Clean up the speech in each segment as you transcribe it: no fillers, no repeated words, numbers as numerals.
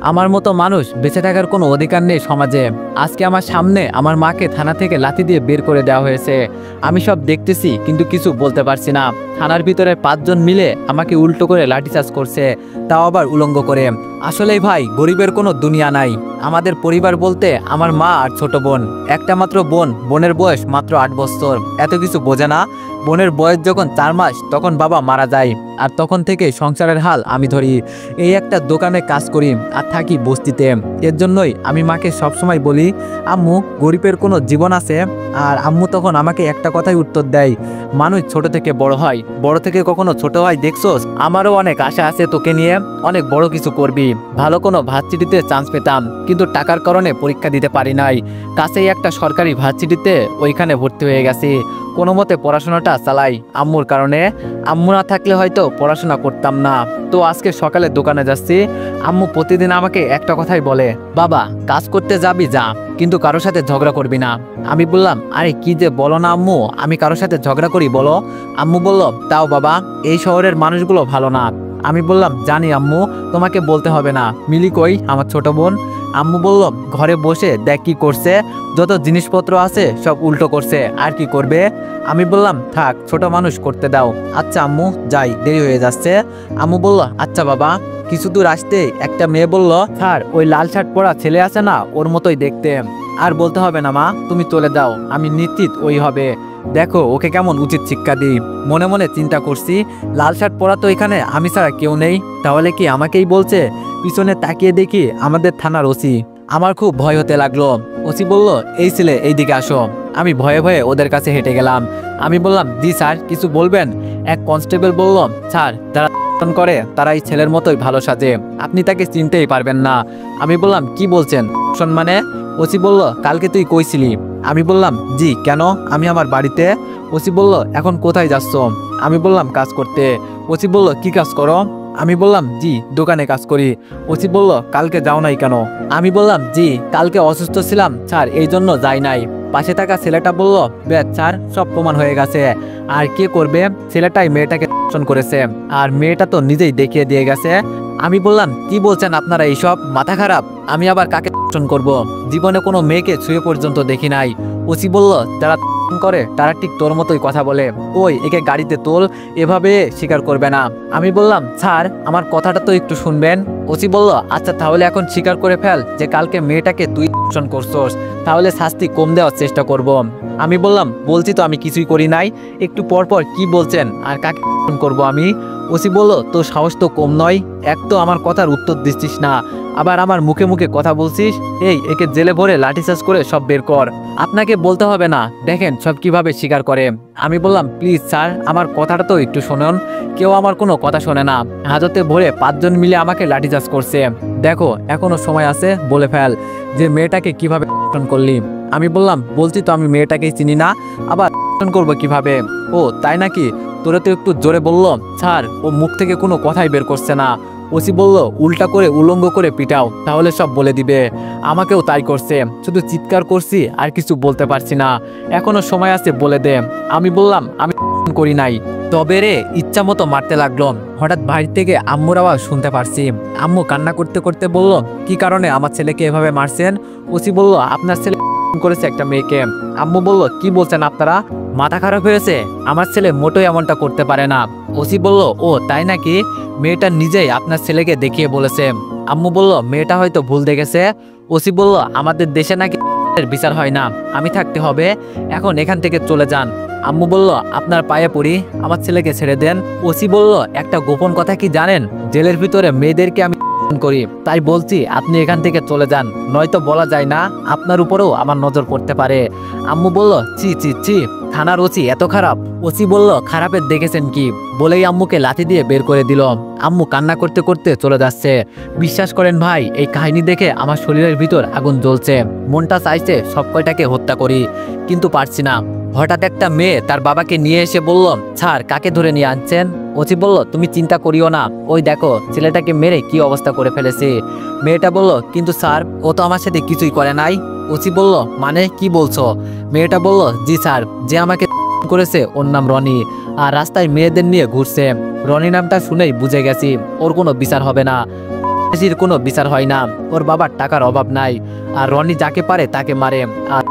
আমার মতো মানুষ বেঁচে থাকার কোনো অধিকার নেই সমাজে। আজকে আমার সামনে আমার মাকে থানা থেকে লাথি দিয়ে বের করে দেওয়া হয়েছে। আমি সব দেখতেছি কিন্তু কিছু বলতে পারছি না। থানার ভিতরে 5 জন মিলে আমাকে উল্টো করে লাঠিচার্জ করছে, তাও আবার উলঙ্গ করে। আসলেই ভাই, গরিবের কোনো দুনিয়া নাই। আমাদের পরিবার বলতে আমার মা আর ছোট বোন, একটা মাত্র বোন। বোনের বয়স মাত্র 8 বছর। এত কিছু বোঝে না। বোনের বয়স যখন 4 মাস তখন বাবা মারা যায়, আর তখন থেকে সংসারের হাল আমি ধরি। এই একটা দোকানে কাজ করি আর থাকি বস্তিতে। এর জন্যই আমি মাকে সবসময় বলি, আম্মু, গরিবের কোনো জীবন আছে? আর আম্মু তখন আমাকে একটা কথাই উত্তর দেয়, মানুষ ছোট থেকে বড় হয়, বড় থেকে কখনো ছোট হয় দেখছোস? আমারও অনেক আশা আছে তোকে নিয়ে, অনেক বড় কিছু করবি। ভালো কোনো ভার্সিটিতে চান্স পেতাম, কিন্তু টাকার কারণে পরীক্ষা দিতে পারি নাই। কাছেই একটা সরকারি ভার্সিটিতে, ওইখানে ভর্তি হয়ে গেছি। কোনো মতে পড়াশোনাটা চালাই আম্মুর কারণে। আম্মু না থাকলে হয়তো পড়াশোনা করতাম না। তো আজকে সকালে দোকানে যাচ্ছি। আম্মু প্রতিদিন আমাকে একটা কথাই বলে, বাবা, কাজ করতে যাবি যা, কিন্তু কারোর সাথে ঝগড়া করবি না। আমি বললাম, আরে কি যে বলো না আম্মু, আমি কারোর সাথে ঝগড়া করি বলো? আম্মু বলল, তাও বাবা, এই শহরের মানুষগুলো ভালো না। আমি বললাম, জানি আম্মু, তোমাকে বলতে হবে না। মিলি কই, আমার ছোট বোন? আম্মু বলল, ঘরে বসে দেখ কি করছে, যত জিনিসপত্র আছে সব উল্টো করছে, আর কি করবে? আমি বললাম, থাক, ছোট মানুষ করতে দাও। আচ্ছা আম্মু, যাই, দেরি হয়ে যাচ্ছে। আম্মু বলল, আচ্ছা বাবা। কিছু দূর আসতে একটা মেয়ে বলল, স্যার, ওই লাল শার্ট পরা ছেলে আছে না, ওর মতোই দেখতে। আর বলতে হবে না মা, তুমি চলে যাও, আমি নিশ্চিত ওই হবে। দেখো ওকে কেমন উচিত শিক্ষা দিই। মনে মনে চিন্তা করছি, লাল শার্ট পরা তো এখানে আমি ছাড়া কেউ নেই, তাহলে কি আমাকেই বলছে? পিছনে তাকিয়ে দেখি আমাদের থানার ওসি। আমার খুব ভয় হতে লাগলো। ওসি বলল, এই ছেলে, এইদিকে আসো। আমি ভয়ে ভয়ে ওদের কাছে হেঁটে গেলাম। আমি বললাম, জি স্যার, কিছু বলবেন? এক কনস্টেবল বলল, স্যার, যারা করে তারা এই ছেলের মতোই ভালো সাজে, আপনি তাকে চিনতেই পারবেন না। আমি বললাম, কি বলছেন মানে? ওসি বলল, কালকে তুই কইছিলি। আমি বললাম, জি, কেন? আমি আমার বাড়িতে। ওসি বলল, এখন কোথায় যাচ্ছ? আমি বললাম, কাজ করতে। ওসি বলল, কি কাজ করো? আমি বললাম, জি, দোকানে কাজ করি। ওসি বলল, কালকে যাও নাই কেন? আমি বললাম, জি, কালকে অসুস্থ ছিলাম স্যার, এই জন্য যাই নাই। পাশে থাকা ছেলেটা বলল, বেশ স্যার, সব প্রমাণ হয়ে গেছে। আর কে করবে? ছেলেটাই মেয়েটাকে ধর্ষণ করেছে, আর মেয়েটা তো নিজেই দেখিয়ে দিয়ে গেছে। আমি বললাম, কি বলছেন আপনারা, এইসব মাথা খারাপ? আমি আবার কাকে ধর্ষণ করব? জীবনে কোনো মেয়েকে ছুঁয়ে পর্যন্ত দেখি নাই। ওসি বলল, যারা করে তারা ঠিক তোর মতোই কথা বলে। ওই, একে গাড়িতে তোল, এভাবে স্বীকার করবে না। আমি বললাম, স্যার, আমার কথাটা তো একটু শুনবেন। ওসি বলল, আচ্ছা তাহলে এখন স্বীকার করে ফেল যে কালকে মেয়েটাকে তুই ধর্ষণ করছস, তাহলে শাস্তি কম দেওয়ার চেষ্টা করব। আমি বললাম, বলছি তো আমি কিছুই করি নাই। একটু পর পর কি বলছেন আর কাকে ধর্ষণ করব আমি? ওসি বলল, তোর সাহস তো কম নয়, এক তো আমার কথার উত্তর দিচ্ছিস না, আবার আমার মুখে মুখে কথা বলছিস। এই, একে জেলে ভরে লাঠিচার্জ করে সব বের কর। আপনাকে বলতে হবে না, দেখেন সব কিভাবে স্বীকার করে। আমি বললাম, প্লিজ স্যার, আমার কথাটা তো একটু শুনুন। কেউ আমার কোনো কথা শোনে না। হাজতে ভরে 5 জন মিলে আমাকে লাঠিচার্জ করছে। দেখো, এখনো সময় আছে, বলে ফেল যে মেয়েটাকে কিভাবে ধর্ষণ করলি। আমি বললাম, বলছি তো আমি মেয়েটাকেই চিনি না, আবার ধর্ষণ করবো কিভাবে? ও তাই নাকি? তোরা তো একটু জোরে বলল। স্যার, ও মুখ থেকে কোনো কথাই বের করছে না। ওসি বলল, উল্টা করে উলঙ্গ করে পিটাও, তাহলে সব বলে দিবে। আমাকেও তাই করছে, শুধু চিৎকার করছি, আর কিছু বলতে পারছি না। এখনো সময় আছে, বলে দে। আমি বললাম, আমি করি নাই, তবে রে ইচ্ছা মতো মারতে লাগলো। হঠাৎ বাড়ি থেকে আম্মুর আওয়াজ শুনতে পারছি। আম্মু কান্না করতে করতে বলল, কি কারণে আমার ছেলেকে এভাবে মারছেন? ওসি বলল, আপনার ছেলে করেছে একটা মেয়েকে। আম্মু বলল, কি বলছেন আপনারা? মাথা খারাপ হয়েছে? আমার ছেলে মোটেই এমনটা করতে পারে না। ওসি বলল, ও তাই নাকি? মেয়েটা নিজেই আপনার ছেলেকে দেখিয়ে বলেছে। আম্মু বলল, মেয়েটা হয়তো ভুল দেখেছে। ওসি বলল, আমাদের দেশে নাকি বিচার হয় না, আমি থাকতে হবে, এখন এখান থেকে চলে যান। আম্মু বলল, আপনার পায়ে পড়ি, আমার ছেলেকে ছেড়ে দেন। ওসি বলল, একটা গোপন কথা কি জানেন? জেলের ভিতরে মেয়েদেরকে আমি করি, তাই বলছি আপনি এখান থেকে চলে যান, নয়তো বলা যায় না, আপনার উপরেও আমার নজর পড়তে পারে। আম্মু বলল, ছি ছি ছি, থানার ওসি এত খারাপ? ওসি বলল, খারাপের দেখেছেন কি? বলেই আম্মুকে লাথি দিয়ে বের করে দিল। আম্মু কান্না করতে করতে চলে যাচ্ছে। বিশ্বাস করেন ভাই, এই কাহিনী দেখে আমার শরীরের ভিতর আগুন জ্বলছে। মনটা চাইছে সব কয়টাকে হত্যা করি, কিন্তু পারছি না। হঠাৎ একটা মেয়ে তার বাবাকে নিয়ে এসে বলল, স্যার, কাকে ধরে নিয়ে আনছেন? ওসি বলল, তুমি চিন্তা করিও না, ওই দেখো ছেলেটাকে মেরে কি অবস্থা করে ফেলেছে। মেয়েটা বলল, কিন্তু স্যার, ও তো আমার সাথে কিছুই করে নাই। ওসি বলল, মানে কি বলছো? মেয়েটা বলল, জি স্যার, যে আমাকে করেছে ওর নাম রনি, আর রাস্তায় মেয়েদের নিয়ে ঘুরছে। রনি নামটা শুনেই বুঝে গেছি ওর কোনো বিচার হবে না। হাসির কোনো বিচার হয় না। ওর বাবার টাকার অভাব নাই, আর রনি যাকে পারে তাকে মারে, আর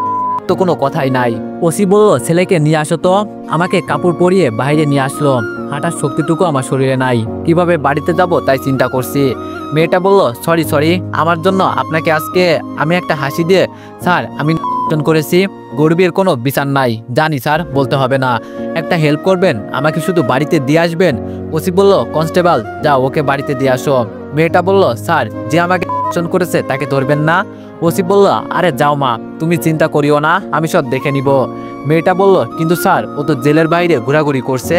তো কোনো কথাই নাই। ওসি বলল ছেলেকে নিয়ে আসো তো। আমাকে কাপড় পরিয়ে বাইরে নিয়ে আসলো। হাঁটার শক্তিটুকু আমার শরীরে নাই, কিভাবে বাড়িতে যাব তাই চিন্তা করছি। মেয়েটা বলল সরি আমার জন্য আপনাকে আজকে আমি একটা হাসি দিয়ে স্যার আমি করেছি, গরিবের কোনো বিচার নাই। জানি স্যার, বলতে হবে না। একটা হেল্প করবেন, আমাকে শুধু বাড়িতে দিয়ে আসবেন। ওসি বলল কনস্টেবল যাও ওকে বাড়িতে দিয়ে আসো। মেয়েটা বলল স্যার যে আমাকে করেছে তাকে ধরবেন না। ওসি বলল আরে যাও মা, তুমি চিন্তা করিও না, আমি সব দেখে নিব। মেয়েটা বলল কিন্তু স্যার ও তো জেলের বাইরে ঘোরাঘুরি করছে।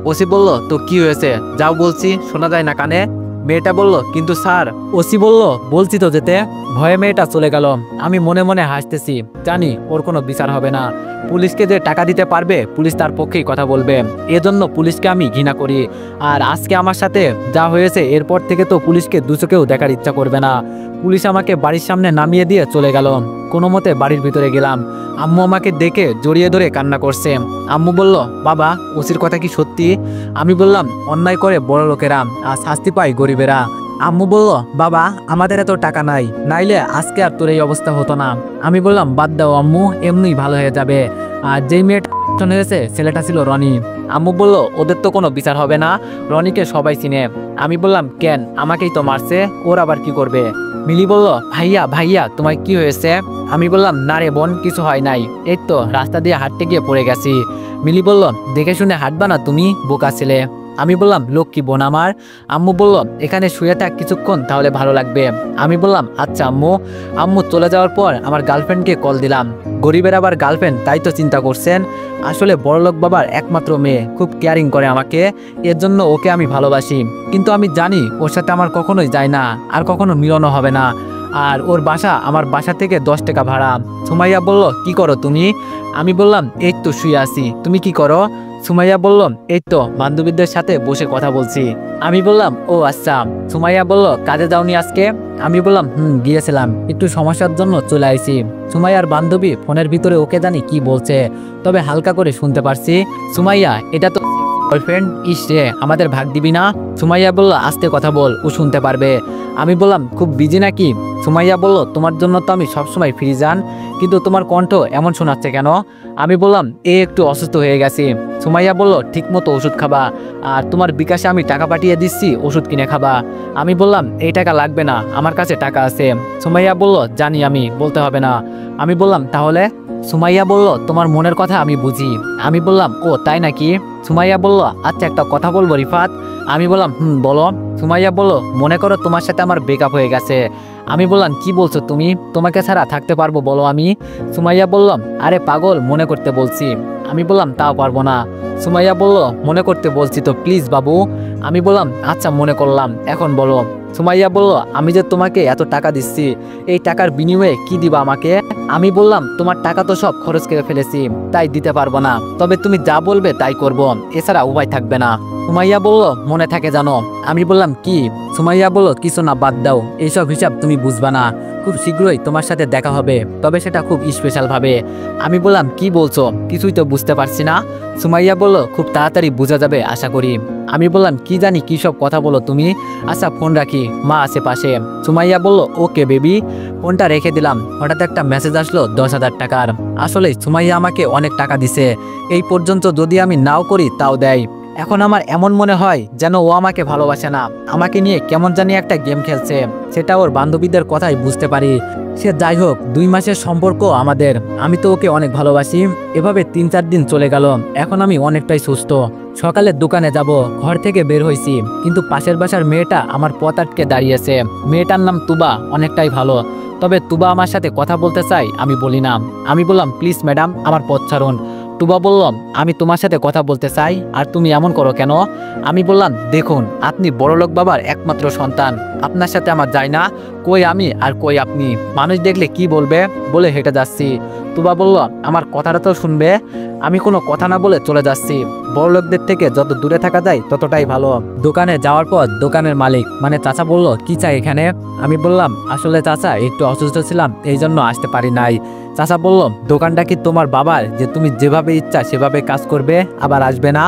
ওসি বলল তো কি হয়েছে, যাও বলছি, শোনা যায় না কানে। মেয়েটা বলল কিন্তু স্যার। ওসি বলল বলছি তো যেতে। ভয়ে মেয়েটা চলে গেল। আমি মনে মনে হাসতেছি, জানি ওর কোনো বিচার হবে না। পুলিশকে যে টাকা দিতে পারবে পুলিশ তার পক্ষেই কথা বলবে, এজন্য পুলিশকে আমি ঘৃণা করি। আর আজকে আমার সাথে যা হয়েছে এরপর থেকে তো পুলিশকে দুচোখেও দেখার ইচ্ছা করবে না। পুলিশ আমাকে বাড়ির সামনে নামিয়ে দিয়ে চলে গেল। কোনো মতে বাড়ির ভিতরে গেলাম। আম্মু আমাকে দেখে জড়িয়ে ধরে কান্না করছে। আম্মু বলল বাবা ওসির কথা কি সত্যি? আমি বললাম অন্যায় করে বড় লোকেরা আর শাস্তি পায় গরিবেরা। আম্মু বলল বাবা আমাদের এত টাকা নাই, নাইলে আজকে আর তোর এই অবস্থা হতো না। আমি বললাম বাদ দাও আম্মু, এমনিই ভালো হয়ে যাবে। আর যেই মেয়েটা হয়েছে ছেলেটা ছিল রনি। আম্মু বলল ওদের তো কোনো বিচার হবে না, রনিকে সবাই চিনে। আমি বললাম কেন, আমাকেই তো মারছে, ওর আবার কি করবে? মিলি বলল ভাইয়া তোমার কি হয়েছে? আমি বললাম না রে বোন, কিছু হয় নাই, এই তো রাস্তা দিয়ে হাঁটতে গিয়ে পড়ে গেছি। মিলি বলল দেখে শুনে হাঁটবা না তুমি, বোকা ছেলে। আমি বললাম লক্ষ্মী বোন আমার। আম্মু বলল এখানে শুয়ে থাক কিছুক্ষণ, তাহলে ভালো লাগবে। আমি বললাম আচ্ছা আম্মু। আম্মু চলে যাওয়ার পর আমার গার্লফ্রেন্ডকে কল দিলাম। গরিবের আবার গার্লফ্রেন্ড, তাই তো চিন্তা করছেন। আসলে বড়লোক বাবার একমাত্র মেয়ে, খুব কেয়ারিং করে আমাকে, এর জন্য ওকে আমি ভালোবাসি। কিন্তু আমি জানি ওর সাথে আমার কখনোই যায় না, আর কখনো মিলনও হবে না। আর ওর বাসা আমার বাসা থেকে 10 টাকা ভাড়া। সুমাইয়া বলল কি করো তুমি? আমি বললাম এই তো শুয়ে আছি, তুমি কি করো? সুমাইয়া বলল এই তো বান্ধবীদের সাথে বসে কথা বলছি। আমি বললাম ও আচ্ছা। সুমাইয়া বলল কাজে যাওনি আজকে? আমি বললাম গিয়েছিলাম, একটু সমস্যার জন্য চলে আইছি। সুমাইয়ার বান্ধবী ফোনের ভিতরে ওকে জানি কি বলছে, তবে হালকা করে শুনতে পারছি। সুমাইয়া এটা তো বয়ফ্রেন্ড, ইস রে আমাদের ভাগ দিবি না? সুমাইয়া বলল আস্তে কথা বল, ও শুনতে পারবে। আমি বললাম খুব বিজি নাকি? সুমাইয়া বলল তোমার জন্য তো আমি সবসময় ফ্রি যান, কিন্তু তোমার কণ্ঠ এমন শোনাচ্ছে কেন? আমি বললাম একটু অসুস্থ হয়ে গেছি। সুমাইয়া বলল ঠিক মতো ওষুধ খাবা, আর তোমার বিকাশে আমি টাকা পাঠিয়ে দিচ্ছি, ওষুধ কিনে খাবা। আমি বললাম এই টাকা লাগবে না, আমার কাছে টাকা আছে। সুমাইয়া বলল জানি আমি, বলতে হবে না। আমি বললাম তাহলে? সুমাইয়া বলল তোমার মনের কথা আমি বুঝি। আমি বললাম ও তাই নাকি? সুমাইয়া বলল আচ্ছা একটা কথা বলবো রিফাত। আমি বললাম বলো। সুমাইয়া বলল মনে করো তোমার সাথে আমার ব্রেকআপ হয়ে গেছে। আমি বললাম কি বলছো তুমি, তোমাকে ছাড়া থাকতে পারবো বলো আমি? সুমাইয়া বললাম আরে পাগল, মনে করতে বলছি। আমি বললাম তাও পারবো না। সুমাইয়া বলল মনে করতে বলছি তো প্লিজ বাবু। আমি বললাম আচ্ছা মনে করলাম, এখন বলো। সুমাইয়া বলল আমি যে তোমাকে এত টাকা দিচ্ছি, এই টাকার বিনিময়ে কি দিবা আমাকে? আমি বললাম তোমার টাকা তো সব খরচ করে ফেলেছি, তাই দিতে পারবো না, তবে তুমি যা বলবে তাই করব, এছাড়া উপায় থাকবে না। সুমাইয়া বলল মনে থাকে জানো। আমি বললাম কি? সুমাইয়া বলল কিছু না, বাদ দাও, এইসব হিসাব তুমি বুঝবা না, খুব শীঘ্রই তোমার সাথে দেখা হবে, তবে সেটা খুব স্পেশাল ভাবে। আমি বললাম কি বলছো, কিছুই তো বুঝতে পারছি না। সুমাইয়া বলল খুব তাড়াতাড়ি বোঝা যাবে আশা করি। আমি বললাম কি জানি কি সব কথা বলো তুমি, আচ্ছা ফোন রাখি, মা আছে পাশে। সুমাইয়া বলল ওকে বেবি। ফোনটা রেখে দিলাম। হঠাৎ একটা মেসেজ আসলো 10,000 টাকার। আসলে সুমাইয়া আমাকে অনেক টাকা দিছে, এই পর্যন্ত যদি আমি নাও করি তাও দেয়। এখন আমার এমন মনে হয় যেন ও আমাকে ভালোবাসে না, আমাকে নিয়ে কেমন জানি একটা গেম খেলছে, সেটা ওর বান্ধবীদের কথাই বুঝতে পারি। সে যাই হোক, 2 মাসের সম্পর্ক আমাদের, আমি তো ওকে অনেক ভালোবাসি। এভাবে 3-4 দিন চলে গেল। এখন আমি অনেকটাই সুস্থ। সকালে দোকানে যাব, ঘর থেকে বের হয়েছি, কিন্তু পাশের বাসার মেয়েটা আমার পথ আটকে দাঁড়িয়েছে। মেয়েটার নাম তুবা, অনেকটাই ভালো, তবে তুবা আমার সাথে কথা বলতে চাই, আমি বলি না। আমি বললাম প্লিজ ম্যাডাম আমার পথ ছাড়ুন। তুবা বলল আমি তোমার সাথে কথা বলতে চাই, আর তুমি এমন করো কেন? আমি বললাম দেখুন আপনি বড়লোক বাবার একমাত্র সন্তান, আপনার সাথে আমার যায় না, কই আমি আর কই আপনি, মানুষ দেখলে কি বলবে, বলে হেঁটে যাচ্ছি। তুবা বলল আমার কথাটা তো শুনবে। আমি কোনো কথা না বলে চলে যাচ্ছি। বড়লোকদের থেকে যত দূরে থাকা যায় ততটাই ভালো। দোকানে যাওয়ার পর দোকানের মালিক মানে চাচা বলল কি চাই এখানে? আমি বললাম আসলে চাচা একটু অসুস্থ ছিলাম, এই জন্য আসতে পারি নাই। চাচা বলল, দোকানটা কি তোমার বাবার যে তুমি যেভাবে ইচ্ছা সেভাবে কাজ করবে আবার আসবে না?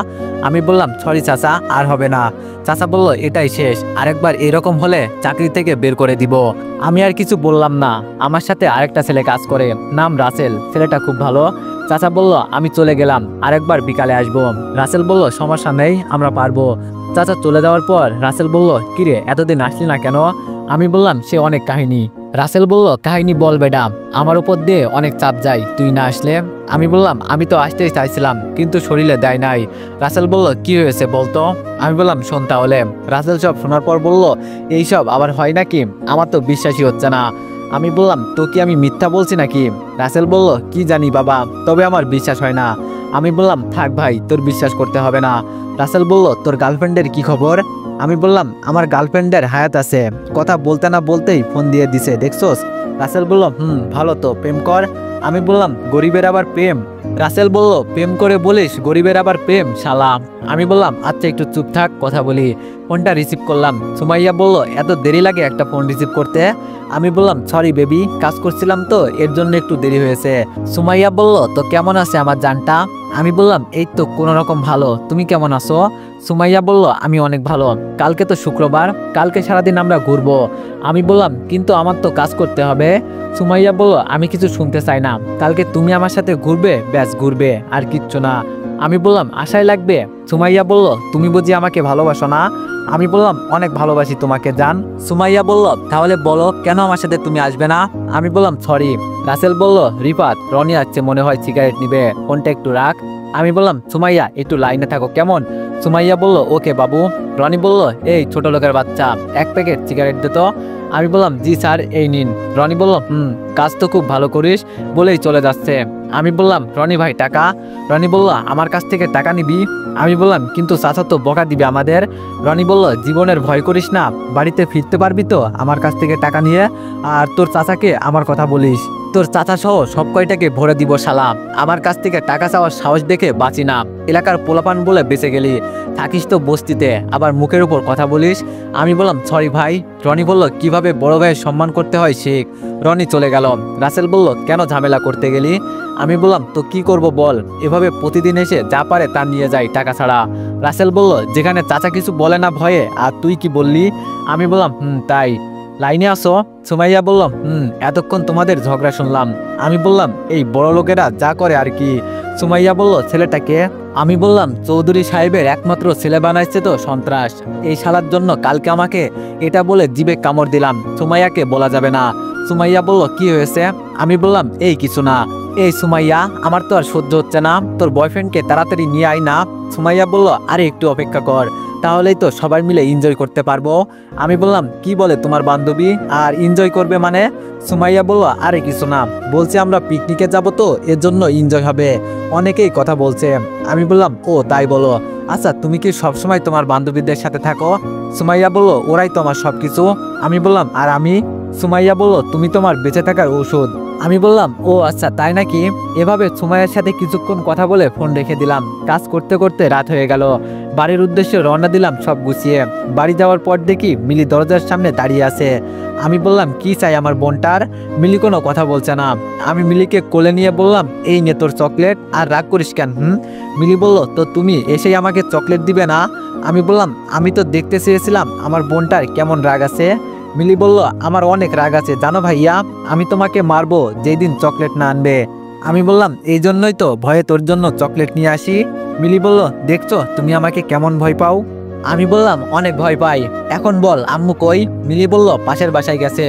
আমি বললাম, সরি চাচা, আর হবে না। চাচা বলল, এটাই শেষ, আরেকবার এরকম হলে চাকরি থেকে বের করে দিব। আমি আর কিছু বললাম না। আমার সাথে আরেকটা ছেলে কাজ করে, নাম রাসেল, ছেলেটা খুব ভালো। চাচা বলল, আমি চলে গেলাম, আরেকবার বিকালে আসবো। রাসেল বলল, সমস্যা নেই, আমরা পারবো। চাচা চলে যাওয়ার পর রাসেল বলল, কিরে এতদিন আসলি না কেন? আমি বললাম, সে অনেক কাহিনী। রাসেল বলল, কাহিনী বল বেটা, আমার উপর দিয়ে অনেক চাপ যায় তুই না আসলে। আমি বললাম, আমি তো আসতেই চাইছিলাম কিন্তু শরীরে দেয় নাই। রাসেল বলল, কি হয়েছে বলতো? আমি বললাম, শোন তাহলে। রাসেল সব শোনার পর বলল, এইসব আবার হয় নাকি? আমার তো বিশ্বাসই হচ্ছে না। আমি বললাম, তো কি আমি মিথ্যা বলছি নাকি? রাসেল বলল, কি জানি বাবা, তবে আমার বিশ্বাস হয় না। আমি বললাম, থাক ভাই, তোর বিশ্বাস করতে হবে না। রাসেল বলল, তোর গার্লফ্রেন্ডের কি খবর? আমি বললাম, আমার গার্লফ্রেন্ডের হায়াত আছে, কথা বলতে না বলতেই ফোন দিয়ে দিছে, দেখছোস? রাসেল বলল, ভালো তো, প্রেম কর। আমি বললাম, গরিবের আবার প্রেম? রাসেল বলল, প্রেম করে বলিস গরিবের আবার প্রেম, শালা। আমি বললাম, আচ্ছা একটু চুপ থাক, কথা বলি। ফোনটা রিসিভ করলাম। সুমাইয়া বলল, এত দেরি লাগে একটা ফোন রিসিভ করতে? আমি বললাম, সরি বেবি, কাজ করছিলাম তো এর জন্য একটু দেরি হয়েছে। সুমাইয়া বলল, তো কেমন আছে আমার জানটা? আমি বললাম, এই তো কোনো রকম ভালো, তুমি কেমন আছো? সুমাইয়া বলল, আমি অনেক ভালো। কালকে তো শুক্রবার, কালকে সারাদিন আমরা ঘুরবো। আমি বললাম, কিন্তু আমার তো কাজ করতে হবে। সুমাইয়া বলল, আমি কিছু শুনতে চাই না, কালকে তুমি আমার সাথে ঘুরবে, ব্যাস ঘুরবে, আর কিচ্ছু না। আমি বললাম, আশায় লাগবে। সুমাইয়া বলল, তুমি বুঝি আমাকে ভালোবাসো না? আমি বললাম, অনেক ভালোবাসি তোমাকে জান। সুমাইয়া বলল, তাহলে বলো কেন আমার সাথে তুমি আসবে না? আমি বললাম, সরি। রাসেল বলল, রিফাত, রনি আসছে মনে হয়, সিগারেট নিবে, ফোনটা একটু রাখ। আমি বললাম, সুমাইয়া একটু লাইনে থাকো কেমন? সুমাইয়া বলল, ওকে বাবু। রনি বলল, এই ছোট লোকের বাচ্চা, এক প্যাকেট সিগারেট দে তো। আমি বললাম, জি স্যার, এই নিন। রনি বলল, কাজ তো খুব ভালো করিস, বলেই চলে যাচ্ছে। আমি বললাম, রনি ভাই টাকা? রনি বলল, আমার কাছ থেকে টাকা নিবি? আমি বললাম, কিন্তু চাচা তো বকা দিবে আমাদের। রনি বলল, জীবনের ভয় করিস না, বাড়িতে ফিরতে পারবি তো আমার কাছ থেকে টাকা নিয়ে? আর তোর চাচাকে আমার কথা বলিস, তোর চাচা সহ সব কয়টাকে ভরে দিব শালা। আমার কাছ থেকে টাকা চাওয়ার সাহস দেখে বাঁচি না, এলাকার পোলাপান বলে বেঁচে গেলি, থাকিস তো বস্তিতে, আবার মুখের উপর কথা বলিস। আমি বললাম, সরি ভাই। রনি বলল, কিভাবে বড় ভাইয়ের সম্মান করতে হয় শেখ। রনি চলে গেল। রাসেল বলল, কেন ঝামেলা করতে গেলি? আমি বললাম, তো কি করব বল, এভাবে প্রতিদিন এসে যা পারে তা নিয়ে যায় টাকা ছাড়া। রাসেল বলল, যেখানে চাচা কিছু বলে না ভয়ে, আর তুই কি বললি? আমি বললাম, তাই। লাইনে আসো? সুমাইয়া বলল, এতক্ষণ তোমাদের ঝগড়া শুনলাম। আমি বললাম, এই বড় লোকেরা যা করে আর কি। সুমাইয়া বলল, ছেলেটাকে? আমি বললাম, চৌধুরী সাহেবের একমাত্র ছেলে বানাইছে তো সন্ত্রাস, এই শালার জন্য কালকে আমাকে এটা বলে জিবে কামড় দিলাম, সুমাইয়াকে বলা যাবে না। সুমাইয়া বলল, কি হয়েছে? আমি বললাম, এই কিছু না। এই সুমাইয়া, আমার তো আর সহ্য হচ্ছে না, তোর বয়ফ্রেন্ডকে তাড়াতাড়ি নিয়ে আয় না। সুমাইয়া বলল, আরে একটু অপেক্ষা কর, তাহলেই তো সবাই মিলে এনজয় করতে পারবো। আমি বললাম, কি বলে তোমার বান্ধবী, আর এনজয় করবে মানে? সুমাইয়া বলল, আরে কিছু না, বলছি আমরা পিকনিকে যাব তো এর জন্য এনজয় হবে, অনেকেই কথা বলছে। আমি বললাম, ও তাই বলো, আচ্ছা তুমি কি সবসময় তোমার বান্ধবীদের সাথে থাকো? সুমাইয়া বলল, ওরাই তো আমার সবকিছু। আমি বললাম, আর আমি? সুমাইয়া বলল, তুমি তোমার বেঁচে থাকার ঔষধ। আমি বললাম, ও আচ্ছা তাই নাকি? এভাবে সুমাইয়ার সাথে কিছুক্ষণ কথা বলে ফোন রেখে দিলাম। কাজ করতে করতে রাত হয়ে গেল। বাড়ির উদ্দেশ্যে রওনা দিলাম সব গুছিয়ে। বাড়ি যাওয়ার পর দেখি মিলি দরজার সামনে দাঁড়িয়ে আছে। আমি বললাম, কি চাই আমার বোনটার? মিলি কোনো কথা বলছে না। আমি মিলিকে কোলে নিয়ে বললাম, এই নে তোর চকলেট, আর রাগ করিস কেন? মিলি বলল, তো তুমি এসেই আমাকে চকলেট দিবে না? আমি বললাম, আমি তো দেখতে চেয়েছিলাম আমার বোনটার কেমন রাগ আছে। মিলি বলল, আমার অনেক রাগ আছে জানো ভাইয়া, আমি তোমাকে মারবো যেই দিন চকলেট না আনবে। আমি বললাম, এই জন্যই তো ভয়ে তোর জন্য চকলেট নিয়ে আসি। মিলি বলল, দেখছো তুমি আমাকে কেমন ভয় পাও? আমি বললাম, অনেক ভয় পাই। এখন বল আম্মু কই? মিলি বলল, পাশের বাসায় গেছে।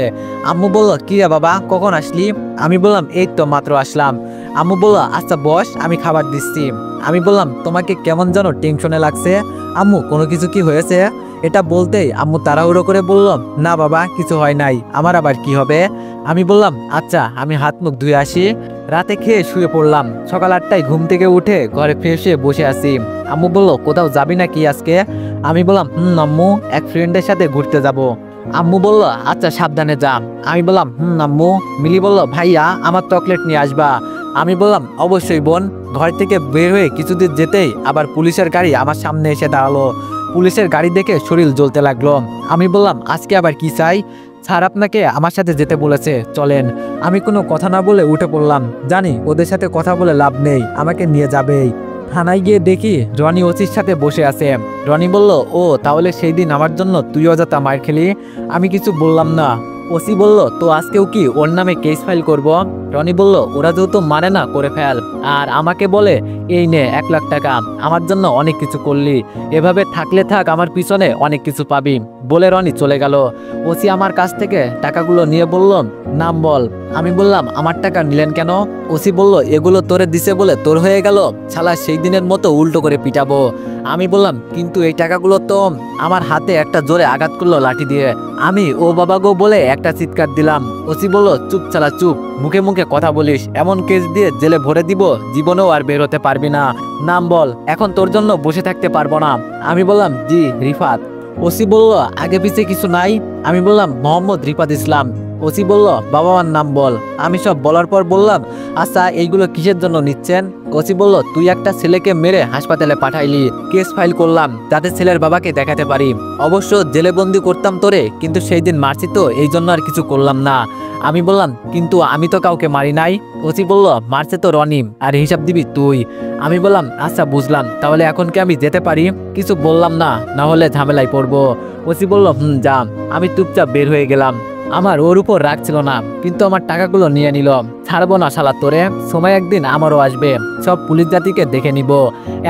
আম্মু বলল, কি রে বাবা, কখন আসলি? আমি বললাম, এই তো মাত্র আসলাম। আম্মু বলল, আচ্ছা বস, আমি খাবার দিচ্ছি। আমি বললাম, তোমাকে কেমন যেন টেনশনে লাগছে, আম্মু কোনো কিছু কি হয়েছে? এটা বলতেই আম্মু তাড়াহুড়ো করে বলল, না বাবা কিছু হয় নাই, আমার আবার কি হবে? আমি বললাম, আচ্ছা আমি হাত মুখ ধুয়ে আসি। রাতে খেয়ে শুয়ে পড়লাম। সকাল 8টায় ঘুম থেকে উঠে ঘরে ফ্রেশ হয়ে বসে আছি। আম্মু বলল, কোথাও যাবি নাকি আজকে? আমি বললাম, আম্মু, এক ফ্রেন্ডের সাথে ঘুরতে যাব। আম্মু বলল, আচ্ছা সাবধানে যা। আমি বললাম, আম্মু। মিলি বলল, ভাইয়া আমার চকলেট নিয়ে আসবা। আমি বললাম, অবশ্যই বোন। ঘর থেকে বের হয়ে কিছুদিন যেতেই আবার পুলিশের গাড়ি আমার সামনে এসে দাঁড়ালো। পুলিশের গাড়ি দেখে শরীর জ্বলতে লাগলো। আমি বললাম, আজকে আবার কি চাই? স্যার আপনাকে আমার সাথে যেতে বলেছে, চলেন। আমি কোনো কথা না বলে উঠে পড়লাম। জানি ওদের সাথে কথা বলে লাভ নেই, আমাকে নিয়ে যাবেই। থানায় গিয়ে দেখি রনি ওসির সাথে বসে আছে। রনি বলল, ও তাহলে সেই দিন আমার জন্য তুই অযথা মার খেলি? আমি কিছু বললাম না। ওসি বলল, তো আজকেও কি ওর নামে কেস ফাইল করব? রনি বলল, ওরা যেহেতু মানে না, করে ফেল। আর আমাকে বলে, এই নে 1 লাখ টাকা, আমার জন্য অনেক কিছু করলি, এভাবে থাকলে থাক, আমার পিছনে অনেক কিছু পাবি, বলে রনি চলে গেল। ওসি আমার কাছ থেকে টাকাগুলো নিয়ে বলল, নাম বল। আমি বললাম, আমার টাকা নিলেন কেন? ওসি বলল, এগুলো তোরে দিছে বলে তোর হয়ে গেল, শালা সেই দিনের মতো উল্টো করে পিটাবো। আমি বললাম, কিন্তু এই টাকাগুলো তো। আমার হাতে একটা জোরে আঘাত করলো লাঠি দিয়ে। আমি ও বাবা গো বলে একটা চিৎকার দিলাম। ওসি বলল, চুপ শালা চুপ, মুখে মুখে কথা বলিস, এমন কেস দিয়ে জেলে ভরে দিব, জীবনেও আর বের হতে পারবি না। নাম বল, এখন তোর জন্য বসে থাকতে পারবো না। আমি বললাম, জি রিফাত। ওসি বলল, আগে পিছে কিছু নাই? আমি বললাম, মোহাম্মদ রিফাত ইসলাম। ওসি বলল, বাবা মার নাম বল। আমি সব বলার পর বললাম, আচ্ছা এইগুলো কিসের জন্য নিচ্ছেন? ওসি বলল, তুই একটা ছেলেকে মেরে হাসপাতালে পাঠাইলি, কেস ফাইল করলাম যাতে ছেলের বাবাকে দেখাতে পারি। অবশ্য জেলে বন্দি করতাম তোরে, কিন্তু সেই দিন মারছি তো, এই জন্য আর কিছু করলাম না। আমি বললাম, কিন্তু আমি তো কাউকে মারি নাই। ওসি বলল, মারছে তো রনি, আর হিসাব দিবি তুই। আমি বললাম, আচ্ছা বুঝলাম, তাহলে এখন কি আমি যেতে পারি? কিছু বললাম না, না হলে ঝামেলায় পড়বো। ওসি বলল, যা। আমি চুপচাপ বের হয়ে গেলাম। আমার ওর উপর রাগ ছিল না, কিন্তু আমার টাকাগুলো নিয়ে নিল। ছাড়বো না শালা তোরে, সময় একদিন আমারও আসবে, সব পুলিশ জাতিকে দেখে নিব,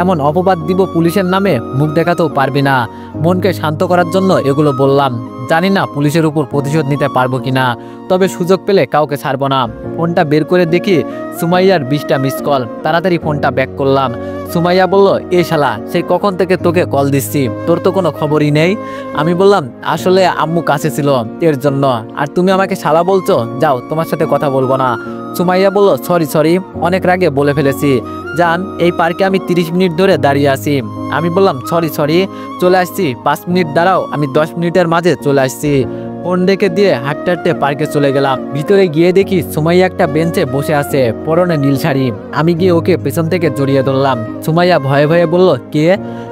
এমন অপবাদ দিব পুলিশের নামে, মুখ দেখাতেও পারবি না। মনকে শান্ত করার জন্য এগুলো বললাম। জানি না পুলিশের উপর প্রতিশোধ নিতে পারবো কিনা, তবে সুযোগ পেলে কাউকে ছাড়বো না। ফোনটা বের করে দেখি সুমাইয়ার 20টা মিস কল। তাড়াতাড়ি ফোনটা ব্যাক করলাম। সুমাইয়া বলল, এ শালা, সেই কখন থেকে তোকে কল দিচ্ছি, তোর তো কোনো খবরই নেই। আমি বললাম, আসলে আম্মু কাছে ছিল, এর জন্য। আর তুমি আমাকে শালা বলছো, যাও, তোমার সাথে কথা বলবো না। সুমাইয়া বলল, সরি, অনেক রাগে বলে ফেলেছি। জান, এই পার্কে আমি 30 মিনিট ধরে দাঁড়িয়ে আছি। আমি বললাম, সরি, চলে আসছি, 5 মিনিট দাঁড়াও, আমি 10 মিনিটের মাঝে চলে আসছি। ফোন রেখে দিয়ে হাঁটতে হাঁটতে পার্কে চলে গেলাম। ভিতরে গিয়ে দেখি সুমাইয়া একটা বেঞ্চে বসে আছে, পরনে নীল শাড়ি। আমি গিয়ে ওকে পেছন থেকে জড়িয়ে ধরলাম। সুমাইয়া ভয়ে ভয়ে বলল, কে?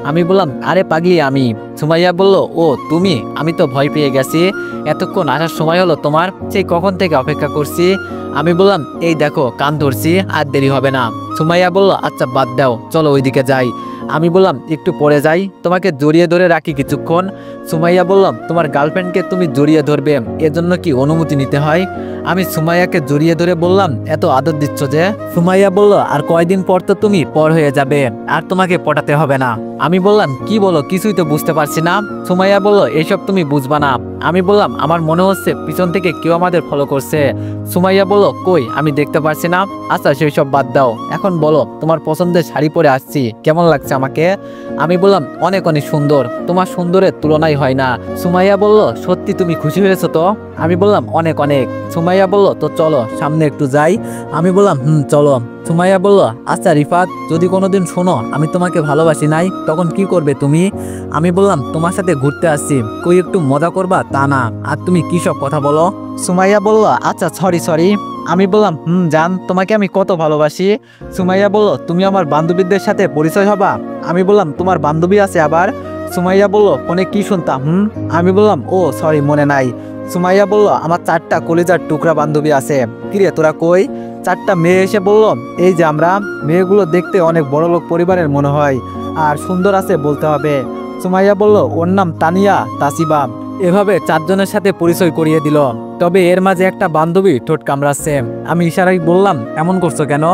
আমি বললাম, আরে পাগলি আমি। সুমাইয়া বলল, ও তুমি? আমি তো ভয় পেয়ে গেছি, এতক্ষণ আসার সময় হলো তোমার, সেই কখন থেকে অপেক্ষা করছি। আমি বললাম, এই দেখো কান ধরছি, আর দেরি হবে না। সুমাইয়া বলল, আচ্ছা বাদ দাও, চলো ওইদিকে যাই। আমি বললাম, একটু পরে যাই, তোমাকে জড়িয়ে ধরে রাখি কিছুক্ষণ। সুমাইয়া বলল, তোমার গার্লফ্রেন্ডকে তুমি জড়িয়ে ধরবে, এজন্য কি অনুমতি নিতে হয়? আমি সুমাইয়াকে জড়িয়ে ধরে বললাম, এত আদর দিচ্ছ যে? সুমাইয়া বলল, আর কয়দিন পর তো তুমি পর হয়ে যাবে, আর তোমাকে পটাতে হবে না। আমি বললাম, কি বলো, কিছুই তো বুঝতে পারছি না। সুমাইয়া বলল, এইসব তুমি বুঝবা না। আমি বললাম, আমার মনে হচ্ছে পিছন থেকে কেউ আমাদের ফলো করছে। সুমাইয়া বলল, কই, আমি দেখতে পারছি না। আচ্ছা সেই সব বাদ দাও, এখন বলো, তোমার পছন্দের শাড়ি পরে আসছি, কেমন লাগছে আমাকে? আমি বললাম, অনেক অনেক সুন্দর, তোমার সুন্দরের তুলনাই হয় না। সুমাইয়া বলল, সত্যি তুমি খুশি হয়েছো তো? আমি বললাম, অনেক অনেক। সুমাইয়া বলল, তো চলো সামনে একটু যাই। আমি বললাম, চলো। সুমাইয়া বলল, আচ্ছা রিফাত, যদি কোনোদিন শোনো আমি তোমাকে ভালোবাসি নাই, তখন কি করবে তুমি? আমি বললাম, তোমার সাথে ঘুরতে আসছি, কই একটু মজা করবা তা না, আর তুমি কি সব কথা বলো? সুমাইয়া বলল, আচ্ছা সরি। আমি বললাম, জান, তোমাকে আমি কত ভালোবাসি। সুমাইয়া বলল, তুমি আমার বান্ধবীদের সাথে পরিচয় হবা? আমি বললাম, তোমার বান্ধবী আছে আবার? সুমাইয়া বলল, ফোনে কি শুনতাম? আমি বললাম, ও সরি, মনে নাই। সুমাইয়া বলল, আমার 4টা কলিজার টুকরা বান্ধবী আছে। কিরে তোরা কই? 4টা মেয়ে এসে বলল, এই যে আমরা। মেয়েগুলো দেখতে অনেক বড়লোক পরিবারের মনে হয়, আর সুন্দর আছে বলতে হবে। সুমাইয়া বলল, ওর নাম তানিয়া, তাসিবা। এভাবে 4 জনের সাথে পরিচয় করিয়ে দিল। তবে এর মাঝে একটা বান্ধবী ঠোঁট কামড়াচ্ছে। আমি ইশারায় বললাম, এমন করছো কেন?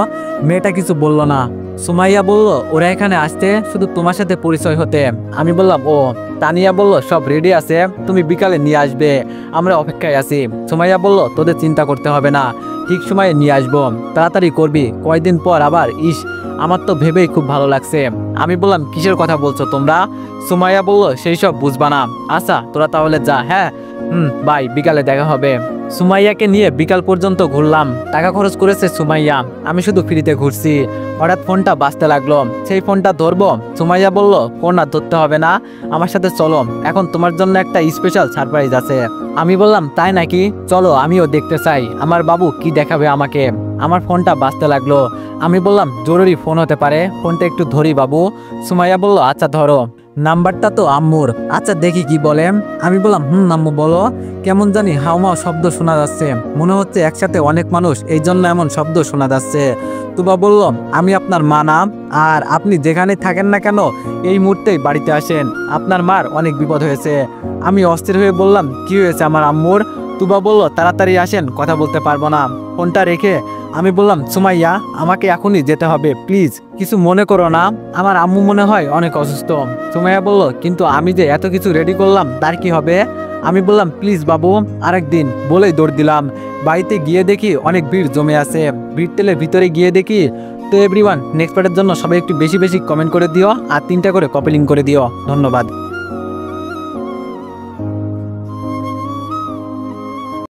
মেয়েটা কিছু বলল না। সুমাইয়া বলল, ওরা এখানে আসতে শুধু তোমার সাথে পরিচয় হতে। আমি বললাম, ও। তানিয়া বলল, সব রেডি আছে, তুমি বিকালে নিয়ে আসবে, আমরা অপেক্ষায় আছি। সুমাইয়া বলল, তোদের চিন্তা করতে হবে না, ঠিক সময়ে নিয়ে আসবো, তাড়াতাড়ি করবি, কয়দিন পর আবার। ইস, আমার তো ভেবেই খুব ভালো লাগছে। আমি বললাম, কিসের কথা বলছো তোমরা? সুমাইয়া বলল, সেই সব বুঝবা না। আচ্ছা তোরা তাহলে যা, হ্যাঁ। বাই, বিকালে দেখা হবে। সুমাইয়াকে নিয়ে বিকাল পর্যন্ত ঘুরলাম। টাকা খরচ করেছে সুমাইয়া, আমি শুধু ফ্রিতে ঘুরছি। হঠাৎ ফোনটা বাজতে লাগলো, সেই ফোনটা ধরবো। সুমাইয়া বলল, ফোন আর ধরতে হবে না, আমার সাথে চলো, এখন তোমার জন্য একটা স্পেশাল সারপ্রাইজ আছে। আমি বললাম, তাই নাকি? চলো, আমিও দেখতে চাই আমার বাবু কি দেখাবে আমাকে। আমার ফোনটা বাজতে লাগলো। আমি বললাম, জরুরি ফোন হতে পারে, ফোনটা একটু ধরি বাবু। সুমাইয়া বলল, আচ্ছা ধরো। নাম্বারটা তো আম্মুর। আচ্ছা দেখি কি বলে। আমি বললাম আম্মু বলো। কেমন জানি হাউমাউ শব্দ শোনা যাচ্ছে, মনে হচ্ছে একসাথে অনেক মানুষ, এই জন্য এমন শব্দ শোনা যাচ্ছে। তুবা বলল, আমি আপনার মা না, আর আপনি যেখানে থাকেন না কেন এই মুহূর্তেই বাড়িতে আসেন, আপনার মার অনেক বিপদ হয়েছে। আমি অস্থির হয়ে বললাম, কি হয়েছে আমার আম্মুর? তুবা বলল, তাড়াতাড়ি আসেন, কথা বলতে পারবো না। ফোনটা রেখে আমি বললাম, সুমাইয়া আমাকে এখনই যেতে হবে, প্লিজ কিছু মনে করো না, আমার আম্মু মনে হয় অনেক অসুস্থ। সুমাইয়া বলল, কিন্তু আমি যে এত কিছু রেডি করলাম তার কি হবে? আমি বললাম, প্লিজ বাবু আরেকদিন, বলেই দৌড় দিলাম। বাড়িতে গিয়ে দেখি অনেক ভিড় জমে আছে। ভিড় টেলে ভিতরে গিয়ে দেখি। তো এভরিওয়ান, নেক্সট পার্টের জন্য সবাই একটু বেশি বেশি কমেন্ট করে দিও, আর 3টা করে কপি লিঙ্ক করে দিও। ধন্যবাদ।